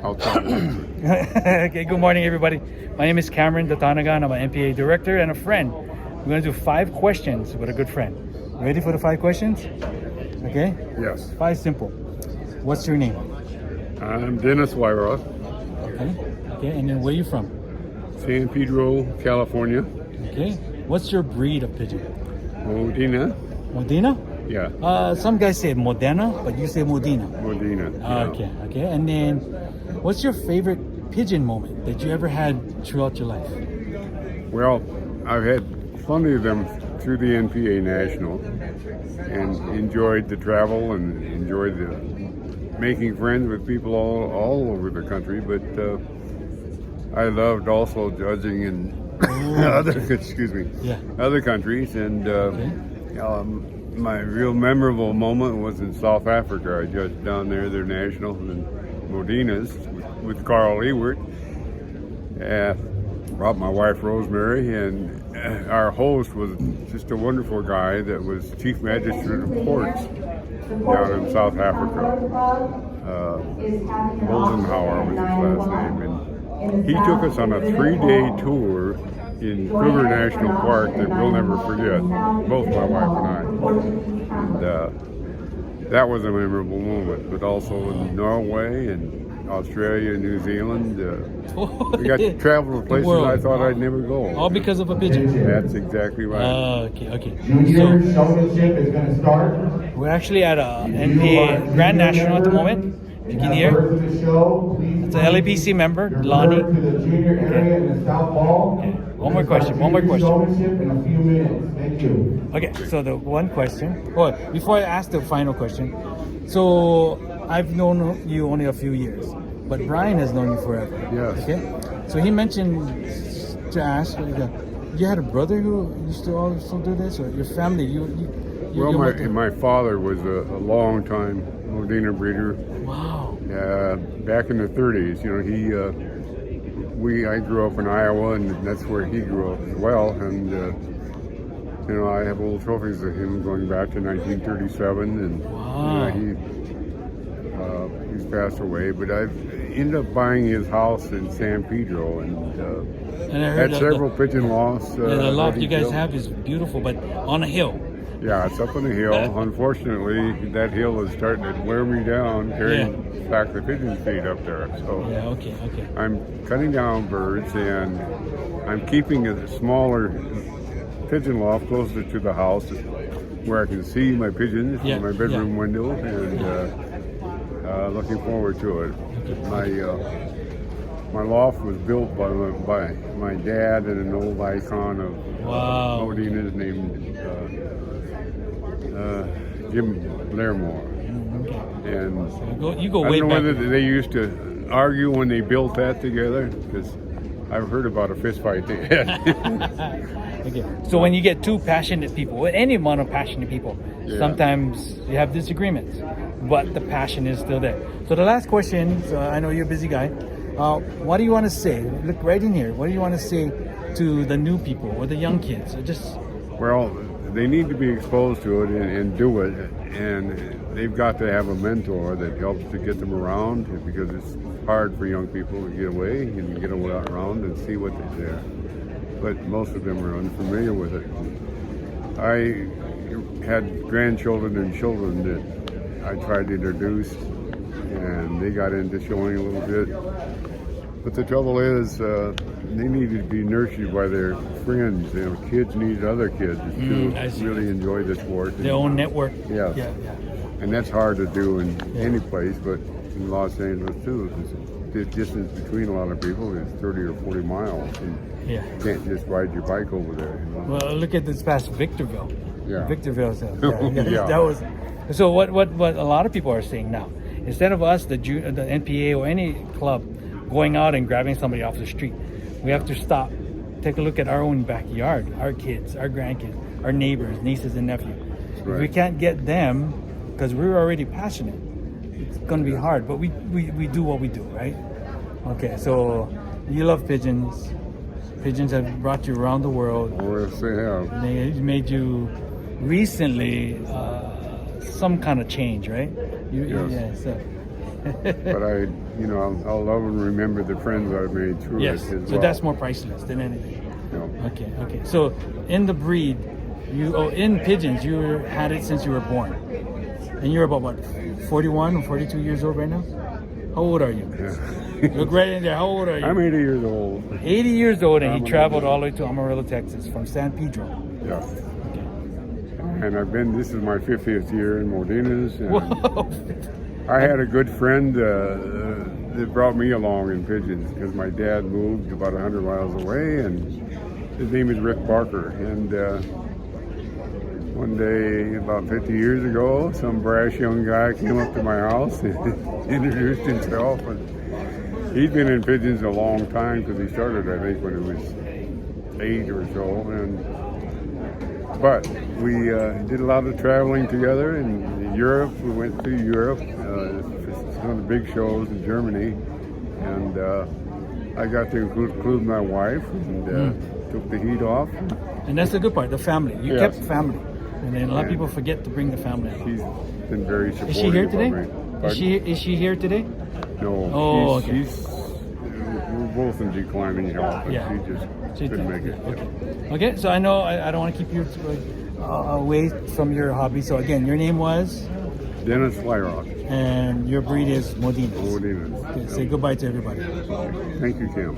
I'll tell you. Okay, good morning, everybody. My name is Cameron Datanagan. I'm an MPA director and a friend. We're going to do 5 questions with a good friend. Ready for the 5 questions? Okay? Yes. 5 simple. What's your name? I'm Dennis Weyrauch, Okay. Okay, and then where are you from? San Pedro, California. Okay. What's your breed of pigeon? Modena. Modena? Yeah, Some guys say Modena, but you say Modena. Modena. yeah. Okay, okay. And then, what's your favorite pigeon moment that you ever had throughout your life? Well, I've had plenty of them through the NPA National and enjoyed the travel and enjoyed the making friends with people all over the country, but I loved also judging in Yeah. other countries, and my real memorable moment was in South Africa. I judged down there, their national and Modena's with Carl Ewert. Brought my wife Rosemary, and our host was just a wonderful guy that was Chief Magistrate of Ports down in South Africa. Boldenhauer was his last name, and he took us on a 3-day tour in Kruger National Park that we'll never forget, both my wife and I. And that was a memorable moment, but also in Norway and Australia, New Zealand. We got to travel to places I thought I'd never go. All because of a pigeon. That's exactly right. Okay. Junior showmanship is going to start. We're actually at a NPA Grand National at the moment. You can hear. It's an LAPC member, Lonnie. To the junior area in the South Hall. Okay. One more question. Showmanship in a few minutes. Thank you. Okay, so the one question. Oh, before I ask the final question, so I've known you only a few years, but Brian has known you forever. Yes. Okay. So he mentioned to ask, you had a brother who used to also do this, or your family? Well, my father was a long time Modena breeder. Wow. Back in the 30s, I grew up in Iowa, and that's where he grew up as well. And I have old trophies of him going back to 1937, and Wow. he's passed away. But I've ended up buying his house in San Pedro, And I heard had several pigeon lofts. the loft that he you guys built. have is beautiful, but on a hill. Yeah, it's up on the hill. Unfortunately, that hill is starting to wear me down, carrying back the pigeon feed up there. So Yeah. Okay. I'm cutting down birds, and I'm keeping a smaller pigeon loft closer to the house where I can see my pigeons from my bedroom window, and looking forward to it. My loft was built by my dad and an old icon of Modena's named Jim Blairmore. And You go I way don't know back. whether they used to argue when they built that together, because I've heard about a fist fight they had. Okay. So when you get 2 passionate people, with any amount of passionate people, sometimes you have disagreements, but the passion is still there. So the last question, I know you're a busy guy. What do you want to say? Look right in here. What do you want to say to the new people or the young kids? Well, they need to be exposed to it and do it, and they've got to have a mentor that helps to get them around, because it's hard for young people to get away and get around and see what they're there. But most of them are unfamiliar with it. I had grandchildren and children that I tried to introduce, and they got into showing a little bit. But the trouble is, they need to be nurtured by their friends. Kids need other kids to really enjoy the sport. Their own network. Yeah. And that's hard to do in any place, but in Los Angeles too. The distance between a lot of people is 30 or 40 miles, and you can't just ride your bike over there. Well, look at this past Victorville. Yeah. Victorville. That was. So what a lot of people are saying now, instead of us, the NPA or any club, going out and grabbing somebody off the street, we have to stop, take a look at our own backyard, our kids, our grandkids, our neighbors, nieces and nephews. Right. If we can't get them, because we're already passionate, it's going to be hard, but we do what we do, right? Okay, so you love pigeons. Pigeons have brought you around the world. Oh, yes, they have. They made you recently some kind of change, right? Yes. Yeah, so but I'll love and remember the friends I've made through Yes. it. So that's more priceless than anything. You know. Okay. So in the breed, in pigeons, you had it since you were born, and you're about what, 41 or 42 years old right now? How old are you? Look right in there. How old are you? I'm 80 years old. 80 years old, and he I'm traveled 80. all the way to Amarillo, Texas, from San Pedro. Yeah. Okay. And this is my 50th year in Modena's. And Whoa. I had a good friend that brought me along in pigeons because my dad moved about 100 miles away, and his name is Rick Barker. And one day, about 50 years ago, some brash young guy came up to my house and introduced himself. And he'd been in pigeons a long time because he started, I think, when he was 8 or so. But we did a lot of traveling together in Europe. We went to Europe, some of the big shows in Germany, and I got to include my wife and took the heat off. And that's the good part, the family. You Yes. kept family. And then a lot of people forget to bring the family out. She's been very supportive. Is she here of today? me. Is she here today? No. Oh, okay. We're both in declining health, but Yeah. she just couldn't make it. Okay, so I know I don't want to keep you away from your hobby. So again, your name was? Dennis Weyrauch. And your breed is Modena. Modena. Okay, say goodbye to everybody. Thank you, Kim.